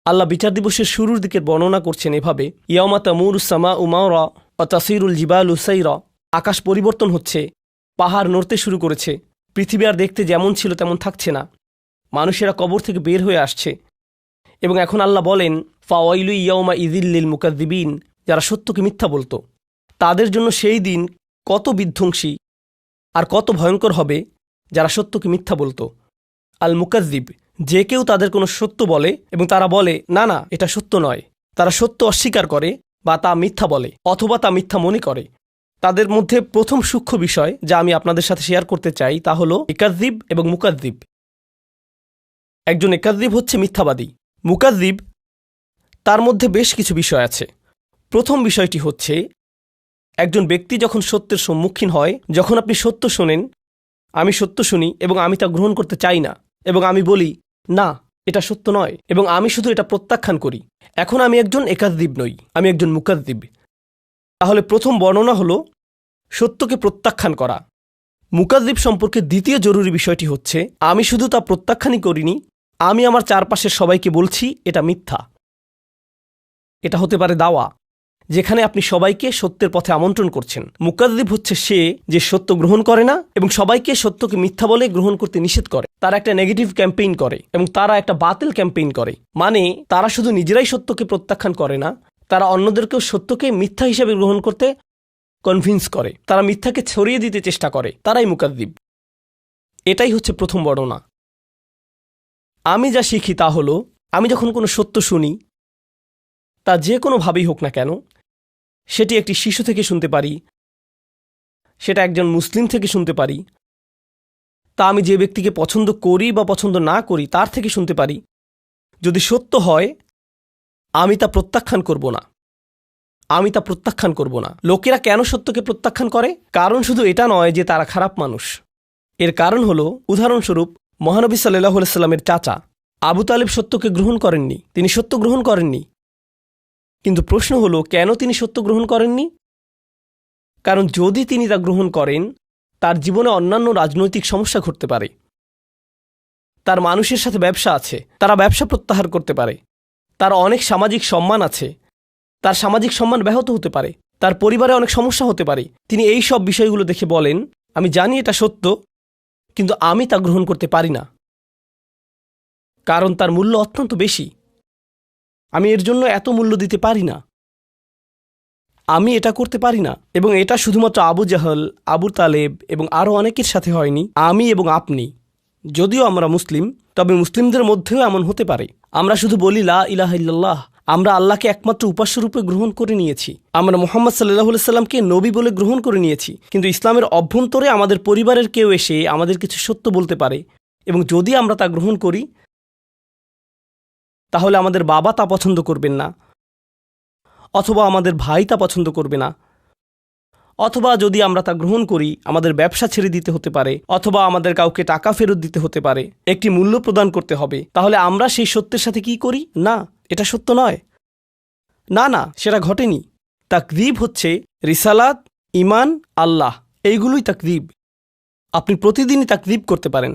আল্লাহ বিচার দিবসের শুরুর দিকের বর্ণনা করছেন এভাবে, ইয়াউমা তামুরুস সামাউ মাওরা ওয়া তাসিরুল জিবালু সাইরা। আকাশ পরিবর্তন হচ্ছে, পাহাড় নড়তে শুরু করেছে, পৃথিবী আর দেখতে যেমন ছিল তেমন থাকছে না, মানুষেরা কবর থেকে বের হয়ে আসছে। এবং এখন আল্লাহ বলেন, ফাওয়াইলু ইয়াউমা ইযিল লিল মুকাযযিবিন, যারা সত্যকে মিথ্যা বলতো তাদের জন্য সেই দিন কত বিধ্বংসী আর কত ভয়ঙ্কর হবে যারা সত্যকে মিথ্যা বলতো। আল মুকাযযিব, যে কেউ তাদের কোনো সত্য বলে এবং তারা বলে না না এটা সত্য নয়, তারা সত্য অস্বীকার করে বা তা মিথ্যা বলে অথবা তা মিথ্যা মনে করে। তাদের মধ্যে প্রথম সূক্ষ্ম বিষয় যা আমি আপনাদের সাথে শেয়ার করতে চাই তা হলো ইকাযযিব এবং মুকাযযিব। একজন ইকাযযিব হচ্ছে মিথ্যাবাদী। মুকাযযিব, তার মধ্যে বেশ কিছু বিষয় আছে। প্রথম বিষয়টি হচ্ছে, একজন ব্যক্তি যখন সত্যের সম্মুখীন হয়, যখন আপনি সত্য শোনেন, আমি সত্য শুনি এবং আমি তা গ্রহণ করতে চাই না এবং আমি বলি না এটা সত্য নয় এবং আমি শুধু এটা প্রত্যাখ্যান করি, এখন আমি একজন ইকাযযিব নই, আমি একজন মুকাযযিব। তাহলে প্রথম বর্ণনা হলো সত্যকে প্রত্যাখ্যান করা। মুকাযযিব সম্পর্কে দ্বিতীয় জরুরি বিষয়টি হচ্ছে, আমি শুধু তা প্রত্যাখ্যানই করিনি, আমি আমার চারপাশের সবাইকে বলছি এটা মিথ্যা। এটা হতে পারে দাওয়া, যেখানে আপনি সবাইকে সত্যের পথে আমন্ত্রণ করছেন। মুকাযযিব হচ্ছে সে যে সত্য গ্রহণ করে না এবং সবাইকে সত্যকে মিথ্যা বলে গ্রহণ করতে নিষেধ করে। তারা একটা নেগেটিভ ক্যাম্পেইন করে এবং তারা একটা বাতিল ক্যাম্পেইন করে। মানে তারা শুধু নিজেরাই সত্যকে প্রত্যাখ্যান করে না, তারা অন্যদেরকেও সত্যকে মিথ্যা হিসেবে গ্রহণ করতে কনভিন্স করে, তারা মিথ্যাকে ছড়িয়ে দিতে চেষ্টা করে, তারাই মুকাযযিব। এটাই হচ্ছে প্রথম বর্ণনা। আমি যা শিখি তা হলো, আমি যখন কোনো সত্য শুনি, তা যে কোনোভাবেই হোক না কেন, সেটি একটি শিশু থেকে শুনতে পারি, সেটা একজন মুসলিম থেকে শুনতে পারি, তা আমি যে ব্যক্তিকে পছন্দ করি বা পছন্দ না করি তার থেকে শুনতে পারি, যদি সত্য হয় আমি তা প্রত্যাখ্যান করব না, আমি তা প্রত্যাখ্যান করব না। লোকেরা কেন সত্যকে প্রত্যাখ্যান করে? কারণ শুধু এটা নয় যে তারা খারাপ মানুষ। এর কারণ হলো, উদাহরণস্বরূপ মহানবী সাল্লাল্লাহু আলাইহি সাল্লামের চাচা আবু তালেব সত্যকে গ্রহণ করেননি, তিনি সত্য গ্রহণ করেননি। কিন্তু প্রশ্ন হলো, কেন তিনি সত্য গ্রহণ করেননি? কারণ যদি তিনি তা গ্রহণ করেন, তার জীবনে অন্যান্য রাজনৈতিক সমস্যা ঘটতে পারে, তার মানুষের সাথে ব্যবসা আছে, তারা ব্যবসা প্রত্যাহার করতে পারে, তার অনেক সামাজিক সম্মান আছে, তার সামাজিক সম্মান ব্যাহত হতে পারে, তার পরিবারে অনেক সমস্যা হতে পারে। তিনি এই সব বিষয়গুলো দেখে বলেন, আমি জানি এটা সত্য, কিন্তু আমি তা গ্রহণ করতে পারি না, কারণ তার মূল্য অত্যন্ত বেশি, আমি এর জন্য এত মূল্য দিতে পারি না, আমি এটা করতে পারি না। এবং এটা শুধুমাত্র আবু জাহল, আবু তালেব এবং আরও অনেকের সাথে হয়নি, আমি এবং আপনি, যদিও আমরা মুসলিম, তবে মুসলিমদের মধ্যেও এমন হতে পারে। আমরা শুধু বলি লা ইলাহা ইল্লাল্লাহ, আমরা আল্লাহকে একমাত্র উপাস্যরূপে গ্রহণ করে নিয়েছি, আমরা মুহাম্মদ সাল্লাল্লাহু আলাইহি সাল্লামকে নবী বলে গ্রহণ করে নিয়েছি, কিন্তু ইসলামের অভ্যন্তরে আমাদের পরিবারের কেউ এসে আমাদের কিছু সত্য বলতে পারে এবং যদি আমরা তা গ্রহণ করি, তাহলে আমাদের বাবা তা পছন্দ করবেন না, অথবা আমাদের ভাই তা পছন্দ করবে না, অথবা যদি আমরা তা গ্রহণ করি আমাদের ব্যবসা ছেড়ে দিতে হতে পারে, অথবা আমাদের কাউকে টাকা ফেরত দিতে হতে পারে, একটি মূল্য প্রদান করতে হবে। তাহলে আমরা সেই সত্যের সাথে কি করি? না, এটা সত্য নয়, না না সেটা ঘটেনি। তাকযীব হচ্ছে রিসালাত, ঈমান, আল্লাহ, এইগুলোই তাকযীব। আপনি প্রতিদিনই তাকযীব করতে পারেন।